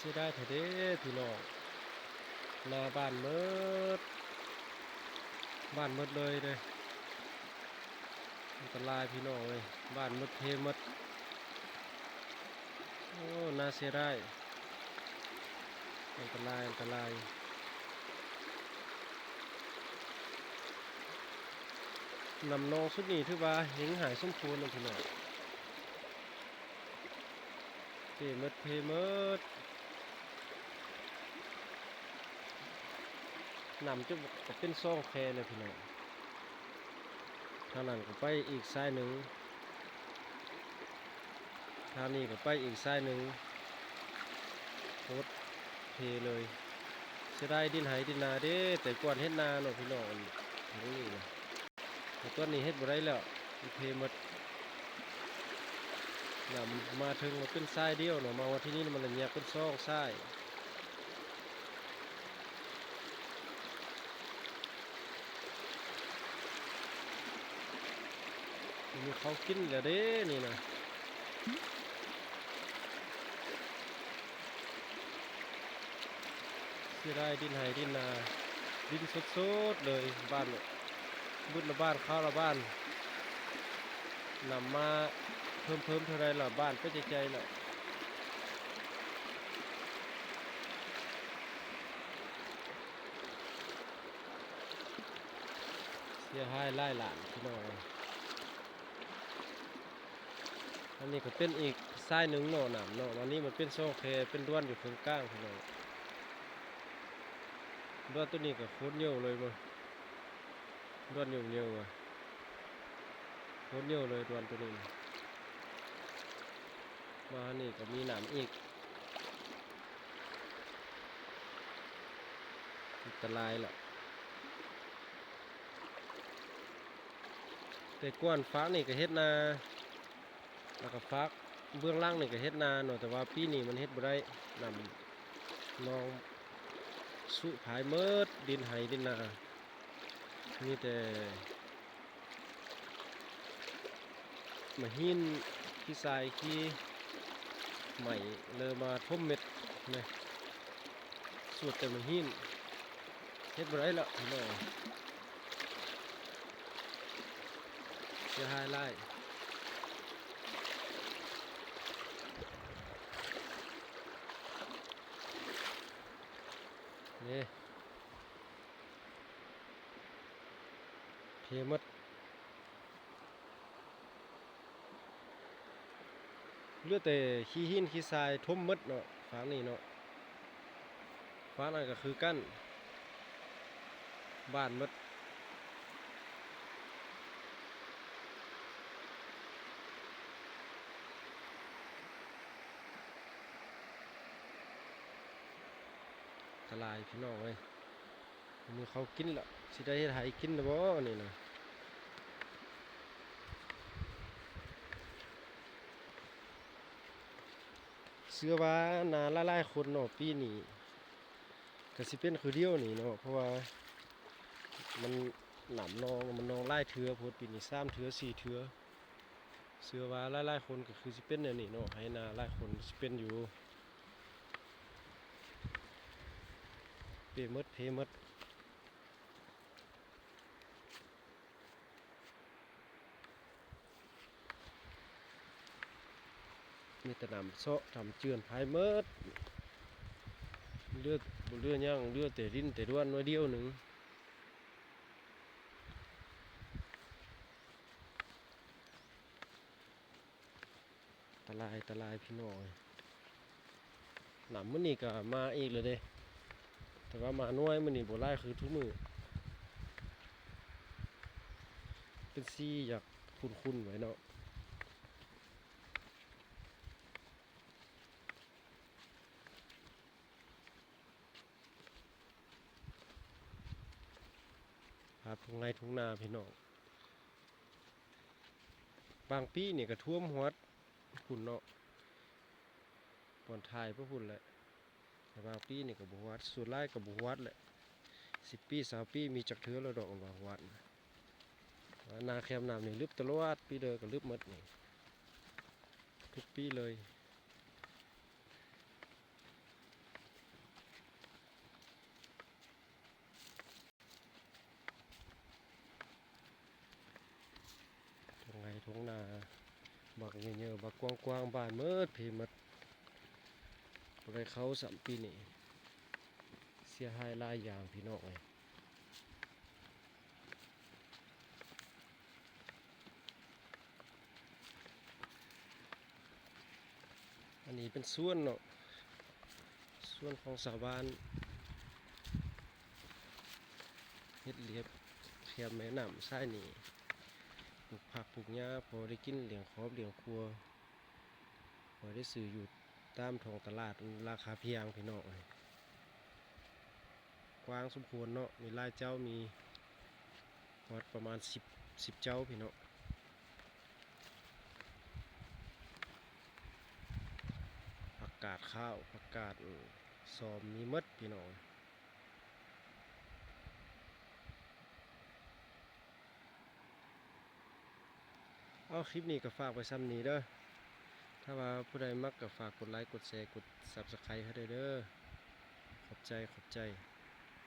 สิได้เถอะเด้พี่น้องหน้าบ้านเมิดบ้านเมิดเลยเด้อันตรายพี่น้องเลยบ้านเมิดเพหมดโอ้น่าเสียดายอันตรายอันตรายนำนองสุดนี้ถือว่าหิงหายสมควรเลยพี่น้องเพหมดเพหมดนำจะเป็นซ่องแคเลยพี่น้องทางนั้นก็ไปอีกสายหนึ่งทางนี้ก็ไปอีกสายหนึ่งโคตรเพเลยเสียดายดินไหดินนาเด้แต่ก่อนเฮ็ดนาเนาะพี่น้องตรงนี้นะแต่ตอนนี้เฮ็ดบ่ได้แล้วเพหมดน่ะมาถึงมันเป็นสายเดียวเนาะมาวันที่นี่มันเลยแยกเป็นซ่องสายมีเขากินแล้วเด้นี่นะเสียดายดินไหดินนาดินสดๆเลยบ้านบุญละบ้านข้าวละบ้านนำมาเพิ่มเท่าไรละบ้านก็ใจละเสียหายไล่หลานพี่น้องอันนี้ก็เป็นอีกสายหนึ่งเนาะหนามเนาะวันนี้มันเป็นโซเคเป็นด้วนอยู่ตรงกลางพี่น้องด้วนตัวนี้ก็โคตรเยอะเลยมั้งด้วนเยอะว่ะโคตรเยอะเลยด้วนตัวนี้มานี่ก็มีหนามอีกอันตรายละแต่ก้อนฟ้านี่ก็เฮ็ดนาแล้วก็ฟ้าเบื้องล่างนี่ก็เฮ็ดนาเนาะแต่ว่าปีนี้มันเฮ็ดบ่ได้นำนองสุผายเมิดดินไหดินนามีแต่มาหินขี้ทรายขี้ใหม่เลยมาท่มเม็ดนะสูดแต่มาหินเฮ็ดบ่ได้ละพี่น้องเสียหายหลายนี่เพหมดเหลือแต่ขี้หินขี้ทรายท่มหมดเนาะฝางนี่เนาะฝางนั่นก็คือกั้นบ้านหมดทลายพี่น้องเอ้ยมีเขากินละสิได้เฮ็ดให้กินนะบ่นี่นะเชื่อว่านาหลายๆคนเนาะปีนี้ก็สิเป็นคือเดียวนี่เนาะเพราะว่ามันหนำนองมันนองหลายเทื่อโพดปีนี้3เทื่อ4เทื่อเชื่อว่าหลายๆคนก็คือสิเป็นแนวนี้เนาะให้นาหลายคนสิเป็นอยู่เพหมดมีแต่นำเซาะทำเจือนภายเมิดเลือดบ่เลือดย่างเลือดแต่ดินแต่ด้วนน้อยเดียวหนึ่งตะลายพี่น้องหนำมื้อนี้ก็มาอีกเลยเด้แต่ว่ามาน้อยมื้อนี้บ่หลายคือทุกมื้อเป็นซี่อยากคุ้นๆไว้เนาะครับทุ่งไร่ทุ่งนาพี่น้องบางปีนี่ก็ท่วมหัวพุ่นเนาะบอนทายพวกพุ่นแหละแต่บางปีนี่ก็บ่ฮอดสุดหลายก็บ่ฮอดแหละ10 ปี20 ปีมีจักเทื่อแล้วดอกว่าฮอดนาแคมน้ำนี่ลึกตลอดปีเด้อก็ลึกหมดนี่ทุกปีเลย บักเยอะๆบักกว้างๆบ้านเมิดเพหมดบ่ได้เขาสามปีนี่เสียหายหลายอย่างพี่น้องเอ้ยอันนี้เป็นสวนเนาะสวนของชาวบ้านเฮ็ดเรียบเทียมแม่น้ำซ้ายนี่ปลูกผักปลูกหญ้าพอได้กินเลี้ยงครอบเลี้ยงครัวพอได้ซื้ออยู่ตามท้องตลาดราคาเพียงพี่น้องเอ้ยกว้างสมควรเนาะมีหลายเจ้ามีฮอดประมาณ10เจ้าพี่น้องผักกาดข้าวผักกาดซอมมีหมดพี่น้องเอาคลิปนี้ก็ฝากไว้ซ้ำนี้เด้อถ้าว่าผู้ใดมักก็ฝากกดไลค์กดแชร์กด Subscribe ให้ด้วยเด้อขอบใจ